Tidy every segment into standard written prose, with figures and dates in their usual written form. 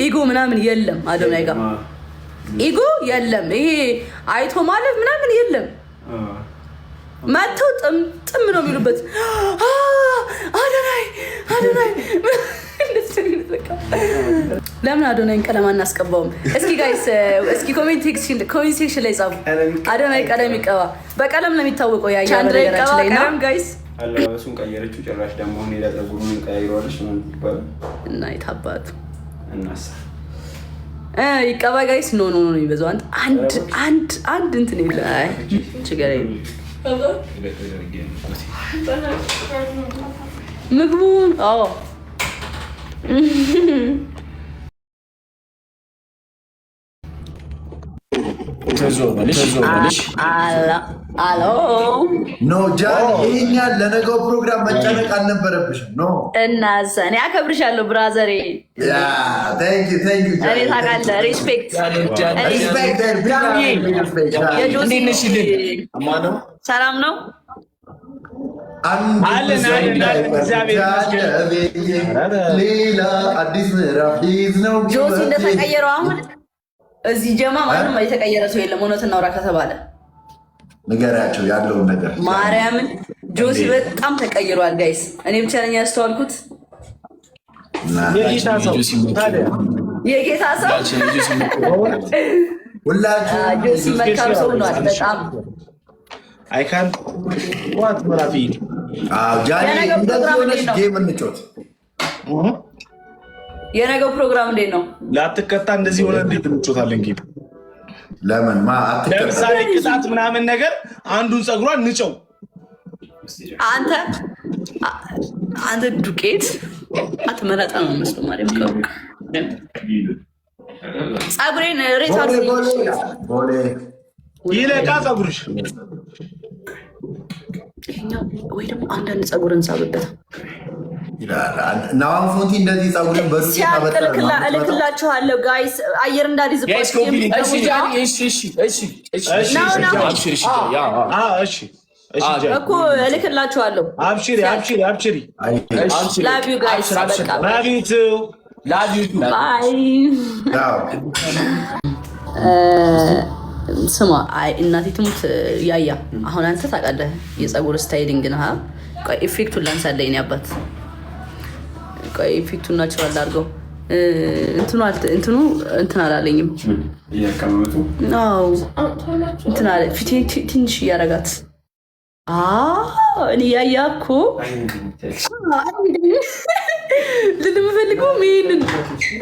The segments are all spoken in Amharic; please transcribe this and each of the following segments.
ኢጎ ምናምን የለም አዶናይ ጋር ኢጎ የለም። ይሄ አይቶ ማለት ምናምን የለም። መተው ጥም ነው የሚሉበት አዶናይ ለምን አዶናይን ቀለም አናስቀባውም? እስኪ ጋይስ እስኪ ኮሜንት ሴክሽን ላይ ጻፉ። አዶናይ ቀለም ይቀባ። በቀለም ነው የሚታወቀው። ያያ ነገራችን ላይ ነው ጋይስ። አለባበሱን ቀየረችው ጭራሽ ደግሞ ሄዳ ፀጉሩን ቀይሯለች ነው ይባላል እና ይታባቱ እናሳ ይቀባ ጋይስ። ኖ የሚበዛው አንድ እንትን ይለ አይ ችግር የለም ምግቡን አዎ አሎ ኖ ጃኒ ይሄኛል ለነገው ፕሮግራም መጨነቅ አልነበረብሽም። ኖ እናዛ እኔ አከብርሻለሁ ብራዘሬ። እኔ ታውቃለህ ሪስፔክት ሰላም ነው ሌላ አዲስ ምዕራፍ ነው። ጆሲ እንደተቀየረው አሁን እዚህ ጀማ ማንም የተቀየረ ሰው የለም። እውነት እናውራ ከተባለ ንገሪያቸው ያለውን ነገር ማርያምን። ጆሲ በጣም ተቀይሯል ጋይስ። እኔ ብቻ ነኝ ያስተዋልኩት። የጌታ ሰው ሁላችሁ ጆሲ መልካም ሰው ሆኗል በጣም አይካን ዋት ምራፊ ጃኒ እንደዚህ ሆነሽ ጌም እንጫወት። የነገው ፕሮግራም እንዴት ነው? ላትቀጣ እንደዚህ ሆነ እንዴት እንጫወታለን ጌም? ለምን ለምሳሌ ቅጣት ምናምን ነገር አንዱን ፀጉሯን ንጨው። አንተ ዱቄት አትመረጣ ነው መስሎ ማርያም ቀሩ ፀጉሬን ሬት ይለቃ ፀጉርሽ ይሄኛው ወይ ደግሞ አንዳንድ ፀጉር እንሳብበት ናዋን ፎንቲ እንደዚህ ፀጉርን በዱቄት ሲያቀልክላ እልክላችኋለሁ ጋይስ። አየር እንዳዲዝባችሁ እኮ እልክላችኋለሁ። አብሽሪ ላቭ ዩ ጋይስ። ባይ ስማ እናቴ ትሙት ያያ አሁን አንተ ታውቃለህ የፀጉር ስታይሊንግ ነህ። ቆይ ኢፌክቱን ላንሳለኝ አባት። ቆይ ኢፌክቱን ናቹራል አድርገው እንትኑ እንትን አላለኝም። እያቀመጡ አዎ እንትን አለ ፊቴ ትንሽ እያረጋት እኔ ያያ እኮ ልንምፈልገው ይሄንን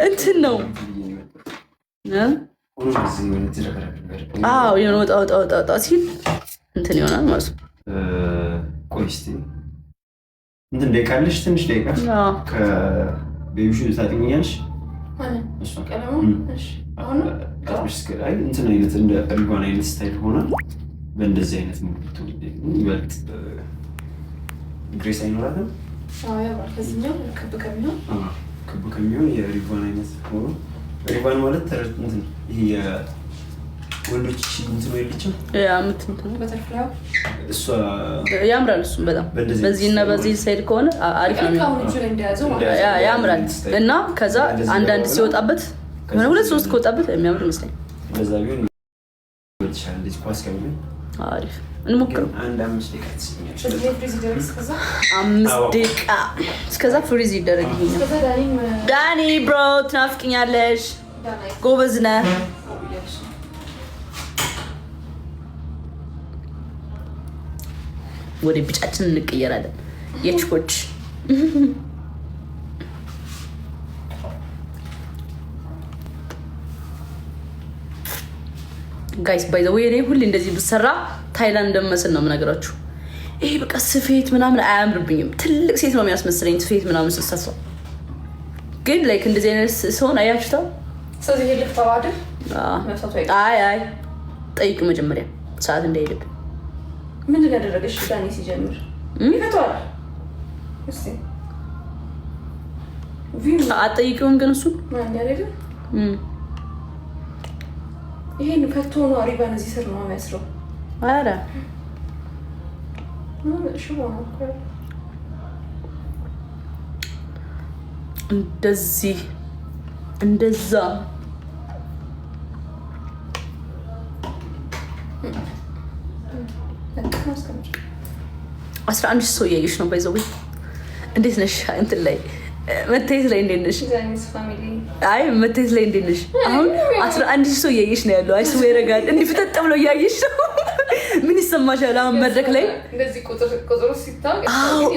እንትን ነው የሆነ ወጣ ሲል እንትን ይሆናል ማለት ነው። ቆይ እስኪ እንትን ደቂቃ አለሽ፣ ትንሽ ደቂቃ ከቤቢሹ ታጥኛለሽ። እንትን አይነት እንደ ሪባን አይነት ስታይል ሆናል። በእንደዚህ አይነት ሙሉ ይበልጥ ግሬስ አይኖራትም። ክብ ከሚሆን የሪባን አይነት ሆኖ ሪባን ማለት እንትን ይሄ ወንዶች እንትን ነው የለችም እሷ ያምራል። እሱም በጣም በዚህ እና በዚህ ሳይድ ከሆነ አሪፍ ነው ያምራል። እና ከዛ አንዳንድ ሲወጣበት ሁለት ሶስት ከወጣበት የሚያምር ይመስለኝ። በዛ ቢሆን ይወጥሻል ልጅ ኳስ ከሚሆን አሪፍ እንሞክረው። አንድ 5 ደቂቃ ትስኛለሽ። 5 ደቂቃ እስከዛ ፍሪዝ ይደረግ። ዳኒ ብሮ ትናፍቅኛለሽ። ጎበዝ ነህ። ወደ ቢጫችን እንቀየራለን። የችኮች ጋይስ ባይ ዘ ዌይ ሁሌ እንደዚህ ብሰራ ታይላንድ እንደምመስል ነው የምነግራችሁ። ይሄ በቃ ስፌት ምናምን አያምርብኝም። ትልቅ ሴት ነው የሚያስመስለኝ ስፌት ምናምን ስሰፋ። ግን ላይክ እንደዚህ አይነት ሰውን አያችሁታ። ስለዚህ ይሄ ልፍታው አይደል? አይ ጠይቅ መጀመሪያ ሰዓት እንዳይሄድብኝ። ምን ያደረገሽ ዳኒ ሲጀምር ይፈቷል። እሺ አጠይቂውን ግን እሱ ማን ያደረገ ይሄን ፈቶ ነው ሪባን እዚህ ስር ነው የሚያስረው። አረ እንደዚህ እንደዛ 11 ሰው እያየሽ ነው። ባይዘው እንዴት ነሽ? እንትን ላይ መታየት ላይ እንዴት ነሽ? አይ መታየት ላይ እንዴት ነሽ? አሁን 11 ሰው እያየሽ ነው ያለው። አይስ ወይ ረጋል እንዲህ ፍጠጥ ብሎ እያየሽ ነው። ምን ይሰማሻል? አሁን መድረክ ላይ እንደዚህ ቁጥሩ ሲታው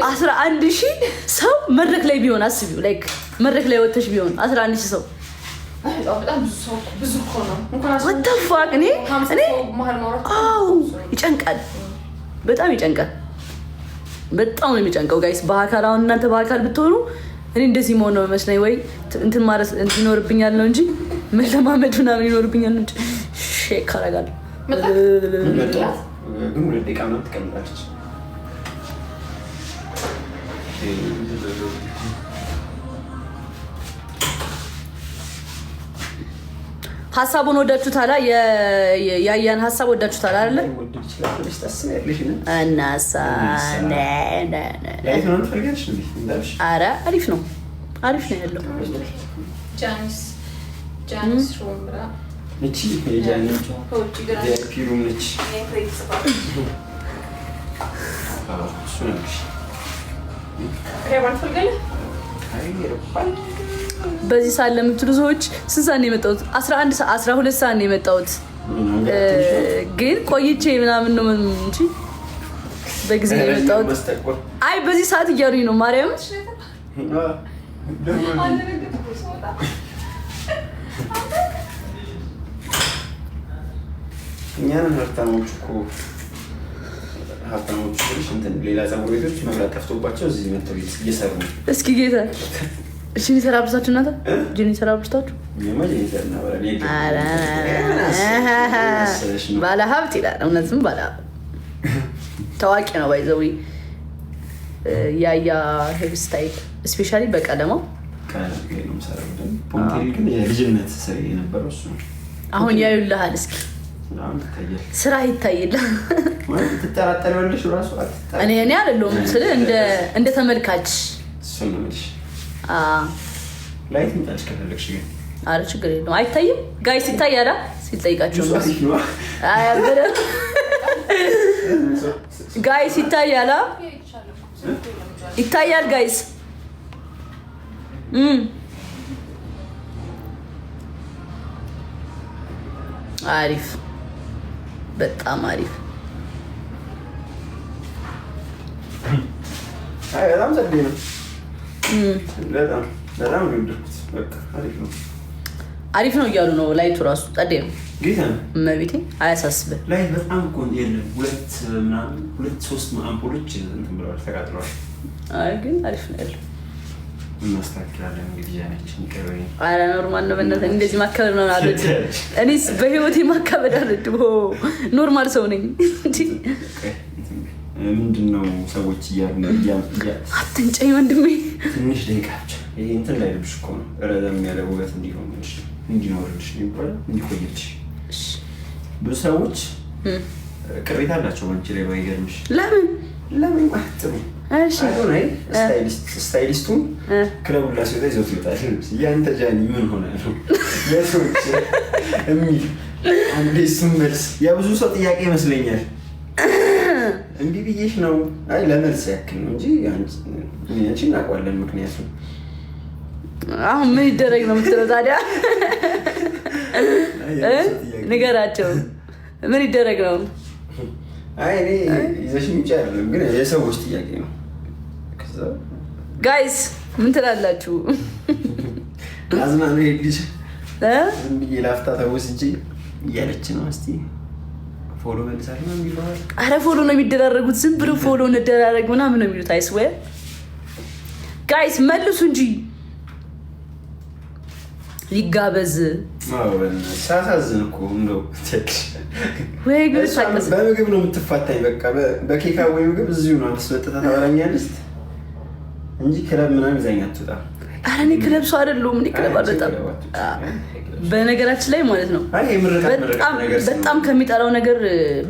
11,000 ሰው መድረክ ላይ ቢሆን አስቢው። ላይክ መድረክ ላይ ወጥተሽ ቢሆን 11,000 ሰው በጣም ብዙ እኮ ነው። what the fuck እኔ ይጨንቃል፣ በጣም ይጨንቃል። በጣም ነው የሚጨንቀው ጋይስ። በአካል አሁን እናንተ በአካል ብትሆኑ እኔ እንደዚህ መሆን ነው መስለኝ፣ ወይ እንትን ማለት ይኖርብኛል ነው እንጂ መለማመድ ምናምን ይኖርብኛል ነው እንጂ ሼክ አደርጋለሁ። ግን 2 ደቂቃ ምናምን ትቀምጣለች። ሀሳቡን ወዳችሁታል? ያያን ሀሳብ ወዳችሁታል አይደለ? እናሳ ኧረ አሪፍ ነው፣ አሪፍ ነው ያለው። ጃኒስ ሮምራ ነች የጃኒ ፒሩም ነች። በዚህ ሰዓት ለምትሉ ሰዎች ስንት ሰዓት ነው የመጣሁት? 11 ሰዓት 12 ሰዓት ነው የመጣሁት። ግን ቆይቼ ምናምን ነው እንጂ በጊዜ ነው የመጣሁት። አይ በዚህ ሰዓት እያሉኝ ነው ማርያም። እኛን ሀብታሞች እኮ እንትን ሌላ ፀጉር ቤቶች መብራት ጠፍቶባቸው እዚህ መጥተው እየሰሩ ነው። እስኪ ጌታ ጂኒ ሰራብስታችሁ እናታ ጂኒ ሰራብስታችሁ ባለ ሀብት ይላል። እውነትም ባለ ሀብት ታዋቂ ነው። ባይዘዊ ያያ ሄር ስታይል ስፔሻሊ በቀለማው የልጅነት ስራ የነበረው እሱ ነው። አሁን ያዩልሃል። እስኪ ስራ ይታይልህ። ትጠራጠሪዋለሽ ራሱ እኔ አይደለሁም ስለ እንደ ተመልካች እሱ ነው ልጅ ላይት ምጣች ከፈለግሽ ግን አረ ችግር የለውም። አይታይም ጋይስ ይታያል ሲጠይቃችሁ ነው። አይ አበረ ጋይስ ይታያል ይታያል ጋይስ አሪፍ በጣም አሪፍ። አይ በጣም ጸዴ ነው። በጣም ነው የወደድኩት። በቃ አሪፍ ነው አሪፍ ነው እያሉ ነው። ላይቱ ራሱ ጸዴ ነው። ጌታ መቤቴ አያሳስብህ። ላይ በጣም እኮ የለም 2-3 አምፖሎች እንትን ብለዋል፣ ተቃጥለዋል። አይ ግን አሪፍ ነው ያለው። እናስተካክላለን እንግዲህ ያነችን ቀበይ አረ ኖርማል ነው። በእናትህ እንደዚህ ማከበር ነው አለች። እኔስ በህይወቴ ማከበድ አለች። ኖርማል ሰው ነኝ እንዴ። ምንድነው ሰዎች እያሉ አትንጨኝ ወንድሜ። ትንሽ ደቂቃቸው ይሄ እንትን ላይ ልብሽ እኮ ነው ረዘም ያለ ውበት እንዲሆንልሽ እንዲኖርልሽ ነው ይባላል፣ እንዲቆይልሽ። ብዙ ሰዎች ቅሬታ አላቸው አንቺ ላይ ባይገርምሽ። ለምን ማጥሩ እሺ አይ ስታይሊስቱን ክለቡን ላስወጣ ይዞት ይወጣል። ያንተ ጃኒ ምን ሆነ ነው ለሰዎች የሚል አንዴ እሱን መልስ የብዙ ሰው ጥያቄ ይመስለኛል። እንዴ ብዬሽ ነው። አይ ለመልስ ያክል ነው እንጂ አንቺ እናውቀዋለን። ምክንያቱም አሁን ምን ይደረግ ነው የምትለው ታዲያ? ንገራቸው ምን ይደረግ ነው? አይ እኔ ይዘሽ ምንጭ አይደለም ግን የሰዎች ጥያቄ ነው። ጋይስ ምን ትላላችሁ? አዝና ነው ይልሽ ዝም ብዬ ላፍታ ተወስጂ እያለች ነው። እስቲ ፎሎ መልሳለሁ ነው የሚለው። አረ ፎሎ ነው የሚደራረጉት። ዝም ብሎ ፎሎ እንደራረግ ምናምን ነው የሚሉት። አይስ ወይ ጋይስ መልሱ እንጂ ይጋበዝ። ሳሳዝን እኮ እንደው ወይ ግን ሳይቀስ በምግብ ነው የምትፋታኝ። በቃ በኬካ ወይ ምግብ እዚሁ ነው አስወጥታ ታበላኛለች እንጂ ክለብ ምናምን ይዘኛ አትወጣም። ኧረ እኔ ክለብ ሰው አይደለሁም። እኔ ክለብ በጣም በነገራችን ላይ ማለት ነው በጣም ከሚጠላው ነገር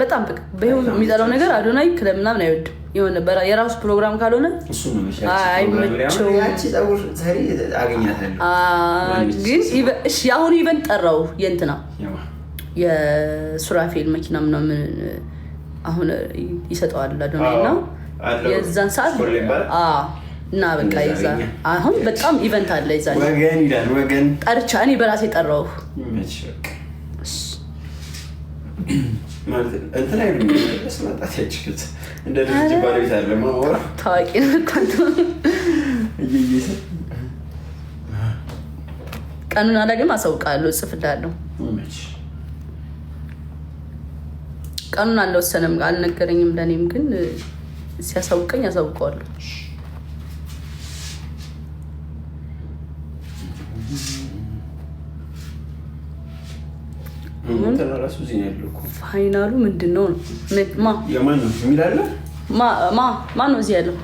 በጣም በህይወት የሚጠላው ነገር አዶናይ ክለብ ምናምን አይወድም። የሆነ የራሱ ፕሮግራም ካልሆነ አይመቸውም። ግን እሺ አሁን ኢቨንት ጠራው የእንትና የሱራፌል መኪና ምናምን አሁን ይሰጠዋል አዶናይ እና የዛን ሰዓት እና በቃ ይዛ አሁን በጣም ኢቨንት አለ ይዛ ወገን ይላል ወገን ጠርቻ እኔ በራሴ ጠራው ማለት እንትን አይደለም ለስማጣት ያችኩት እንደ ድርጅት ባለቤት አለ ማወራ ታዋቂ ነው እንኳን እየየሰ ቀኑን አላገም አሳውቃለሁ ጽፍላለሁ ቀኑን አልወሰነም አልነገረኝም ለኔም ግን ሲያሳውቀኝ ያሳውቀዋለሁ ፋይናሉ ምንድነው ነው የማን ነው የሚላለ ማን ነው እዚህ ያለው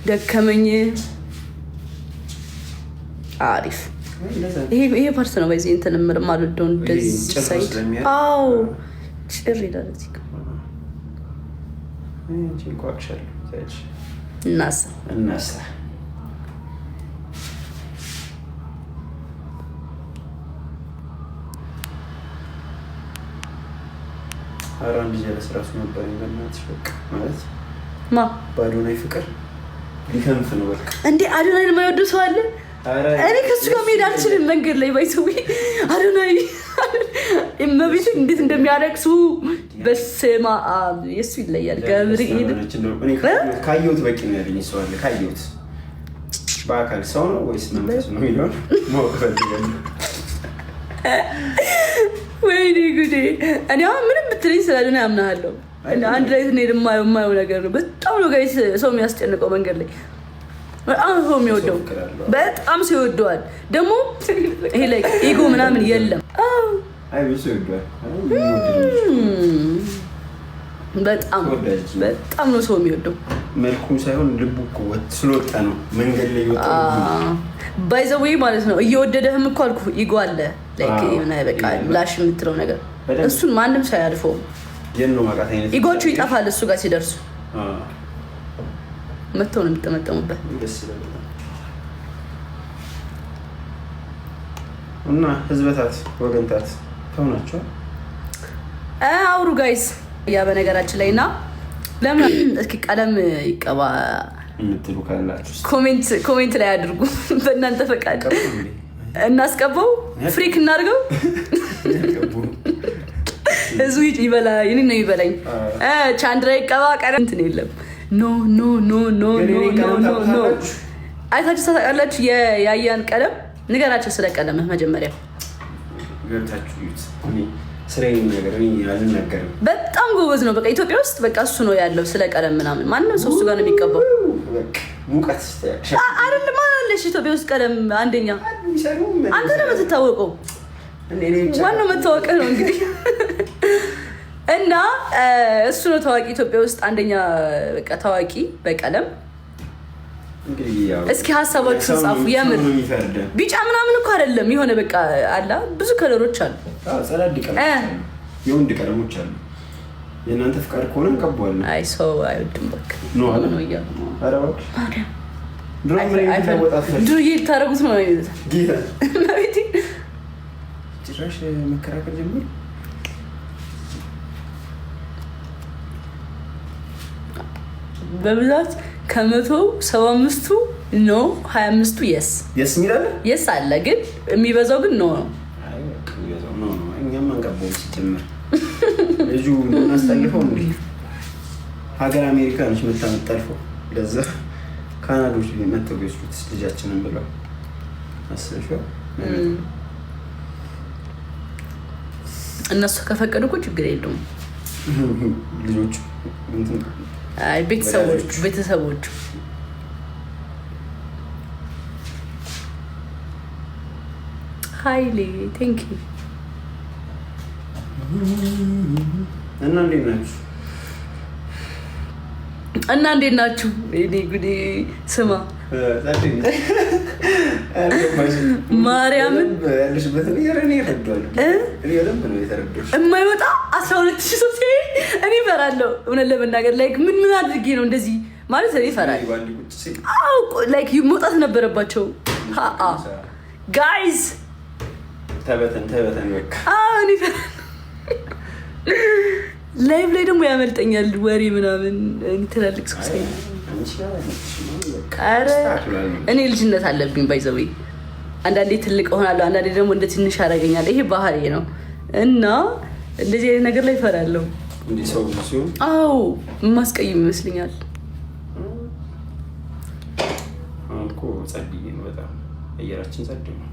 ደከመኝ አሪፍ ይሄ ፓርት ነው በዚህ እንትን ማልወደው እንደዚህ ሳይ አዎ ጭር ይላል እዚህ እናሳ አራንድ ጀለስ ራሱ ነበር እንደማትሽ በቃ ማለት በአዶናይ ፍቅር ሊከንፍ ነው በቃ እንዴ አዶናይ የማይወዱ ሰው አለ እኔ ከሱ ጋር መሄድ አልችልም መንገድ ላይ ባይሰው አዶናይ እመቤት እንዴት እንደሚያለቅሱ በስማ የሱ ይለያል ገብርኤል ካየሁት በቂ ነው ያለኝ ሰው አለ ካየሁት በአካል ሰው ነው ወይስ መንፈስ ነው የሚለውን ማወቅ ፈልጋለሁ ወይኔ ጉዴ እኔ አሁን ምንም ብትለኝ ስላልሆነ ያምናለሁ አንድ ላይ ስንሄድ የማየው ነገር ነው በጣም ነው ጋይስ ሰው የሚያስጨንቀው መንገድ ላይ በጣም ሰው የሚወደው በጣም ሰው ይወደዋል ደግሞ ይሄ ላይ ኢጎ ምናምን የለም አይ ብዙ ይወደዋል በጣም ነው ሰው የሚወደው መልኩም ሳይሆን ልቡ እኮ ስለወጣ ነው መንገድ ላይ ይወጣው ባይ ዘ ዌይ ማለት ነው እየወደደህም እኮ አልኩ ኢጎ አለ ላይክ የሆነ በቃ ላሽ የምትለው ነገር እሱን ማንም ሳያልፈው የነ ማቃት አይነት ኢጎቹ ይጠፋል እሱ ጋር ሲደርሱ መተው ነው የሚጠመጠሙበት እና ህዝበታት ወገንታት ተውናቸው አውሩ ጋይስ ያ በነገራችን ላይና ለምን እስኪ ቀለም ይቀባ እንትሉ ካላችሁ ኮሜንት ላይ አድርጉ በእናንተ ፈቃድ እናስቀባው ፍሪክ እናድርገው እዙ ይበላ ይኔ ነው ይበላኝ ቻንድራ ይቀባ ቀለም እንትን የለም ኖ ኖ ኖ ኖ ኖ ኖ አይታችሁ ታውቃላችሁ የያያን ቀለም ንገራችሁ ስለ ቀለም መጀመሪያ ገብታችሁ ስራዬን ነገር አልናገርም በጣም ጎበዝ ነው በቃ ኢትዮጵያ ውስጥ በቃ እሱ ነው ያለው ስለ ቀለም ምናምን ማንንም ሰው እሱ ጋር ነው የሚቀባው ሙቀት አይደለም አለሽ ኢትዮጵያ ውስጥ ቀለም አንደኛ አንተ ነው የምትታወቀው ዋናው መታወቅህ ነው እንግዲህ እና እሱ ነው ታዋቂ ኢትዮጵያ ውስጥ አንደኛ በቃ ታዋቂ በቀለም እስኪ ሀሳባችሁን ጻፉ የምር ቢጫ ምናምን እኮ አይደለም የሆነ በቃ አላ ብዙ ከለሮች አሉ ጸዳድ ቀለም የወንድ ቀለሞች አሉ የእናንተ ፍቃድ ከሆነ እንቀባዋለን አይ ሰው አይወድም በቃ ነው እያሉ ድሮዬ ልታረጉት ነው ማለት ጭራሽ መከራከር ጀምር በብዛት ከ175ቱ ኖ 25ቱ የስ ሚላለ የስ አለ ግን የሚበዛው ግን ኖ ነው አይ የሚበዛው ኖ ነው እኛም አንቀበው ሲጀምር ልጁ እናስተላልፈው እንዴ ሀገር አሜሪካ ነች መታመጣልፈው ለዛ ካናዶች ሊመተው ይስሉት ልጃችንን ብለው አስበሽው እነሱ ከፈቀዱ እኮ ችግር የለውም ልጆቹ አይ ቤተሰቦቹ ሃይሊ ቴንክ ዩ እና እንዴት ናችሁ? እኔ ጉዴ ስማ ማርያምን ያለሽበትን እኔ እረዳዋለሁ። እኔ በደንብ ነው የተረዳሁሽ። የማይወጣ 12,000 ሰው ሲሄድ እኔ እፈራለሁ። እውነት ለመናገር ላይክ ምን አድርጌ ነው እንደዚህ ማለት እኔ እፈራለሁ። ላይክ መውጣት ነበረባቸው። ጋይዝ ተበተን በቃ እኔ እፈራለሁ። ላይቭ ላይ ደግሞ ያመልጠኛል ወሬ ምናምን ትላልቅ ሰው ሳይ እኔ ልጅነት አለብኝ ባይዘዌ አንዳንዴ ትልቅ እሆናለሁ፣ አንዳንዴ ደግሞ እንደ ትንሽ ያደርገኛል። ይሄ ባህሪ ነው እና እንደዚህ አይነት ነገር ላይ እፈራለሁ። እንዲህ ሰው ሲሆን የማስቀይም ይመስለኛል። አልኮ ጸድዬ ነው በጣም አየራችን ጸድ ነው።